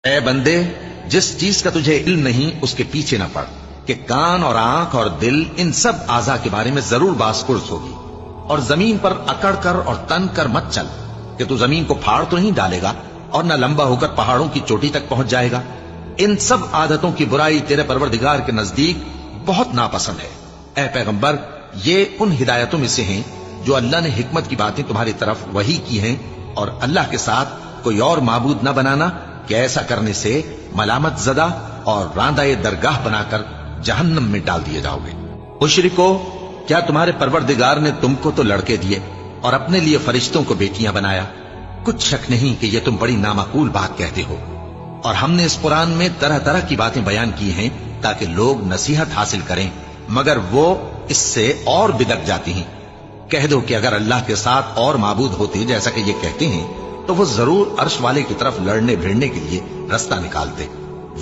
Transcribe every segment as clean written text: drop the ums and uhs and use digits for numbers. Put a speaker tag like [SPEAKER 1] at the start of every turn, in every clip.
[SPEAKER 1] اے بندے، جس چیز کا تجھے علم نہیں اس کے پیچھے نہ پڑ کہ کان اور آنکھ اور دل ان سب اعضاء کے بارے میں ضرور باس پرس ہوگی، اور زمین پر اکڑ کر اور تن کر مت چل کہ تو زمین کو پھاڑ تو نہیں ڈالے گا اور نہ لمبا ہو کر پہاڑوں کی چوٹی تک پہنچ جائے گا۔ ان سب عادتوں کی برائی تیرے پروردگار کے نزدیک بہت ناپسند ہے۔ اے پیغمبر، یہ ان ہدایتوں میں سے ہیں جو اللہ نے حکمت کی باتیں تمہاری طرف وحی کی ہیں، اور اللہ کے ساتھ کوئی اور معبود نہ بنانا کہ ایسا کرنے سے ملامت زدہ اور راندہ درگاہ بنا کر جہنم میں ڈال دیے جاؤ گے۔ مشرکو، کیا تمہارے پروردگار نے تم کو تو لڑکے دیے اور اپنے لیے فرشتوں کو بیٹیاں بنایا؟ کچھ شک نہیں کہ یہ تم بڑی نامعقول بات کہتے ہو، اور ہم نے اس قرآن میں طرح طرح کی باتیں بیان کی ہیں تاکہ لوگ نصیحت حاصل کریں، مگر وہ اس سے اور بدک جاتی ہیں۔ کہہ دو کہ اگر اللہ کے ساتھ اور معبود ہوتے جیسا کہ یہ کہتے ہیں تو وہ ضرور عرش والے کی طرف لڑنے بھیڑنے کے لیے رستہ نکالتے۔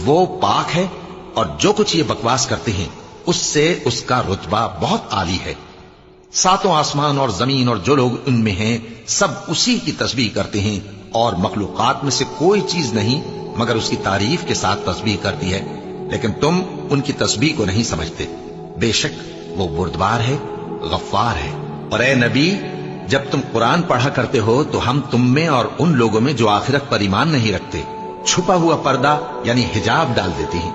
[SPEAKER 1] وہ پاک ہے، اور جو کچھ یہ بکواس کرتے ہیں اس سے اس کا رتبہ بہت عالی ہے۔ ساتوں آسمان اور زمین اور جو لوگ ان میں ہیں سب اسی کی تسبیح کرتے ہیں، اور مخلوقات میں سے کوئی چیز نہیں مگر اس کی تعریف کے ساتھ تسبیح کرتی ہے، لیکن تم ان کی تسبیح کو نہیں سمجھتے۔ بے شک وہ بردبار ہے، غفار ہے۔ اور اے نبی، جب تم قرآن پڑھا کرتے ہو تو ہم تم میں اور ان لوگوں میں جو آخرت پر ایمان نہیں رکھتے چھپا ہوا پردہ یعنی حجاب ڈال دیتے ہیں،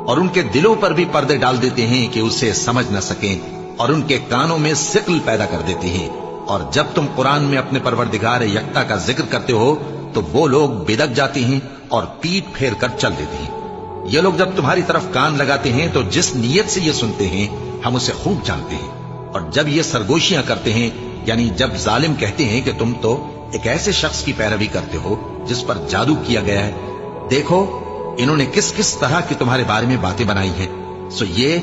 [SPEAKER 1] اور ان کے دلوں پر بھی پردے ڈال دیتے ہیں کہ اسے سمجھ نہ سکیں، اور ان کے کانوں میں ثقل پیدا کر دیتے ہیں۔ اور جب تم قرآن میں اپنے پروردگار یکتا کا ذکر کرتے ہو تو وہ لوگ بدک جاتے ہیں اور پیٹ پھیر کر چل دیتے ہیں۔ یہ لوگ جب تمہاری طرف کان لگاتے ہیں تو جس نیت سے یہ سنتے ہیں ہم اسے خوب جانتے ہیں، اور جب یہ سرگوشیاں کرتے ہیں یعنی جب ظالم کہتے ہیں کہ تم تو ایک ایسے شخص کی پیروی کرتے ہو جس پر جادو کیا گیا ہے، دیکھو انہوں نے کس کس طرح کی تمہارے بارے میں باتیں بنائی ہیں، سو یہ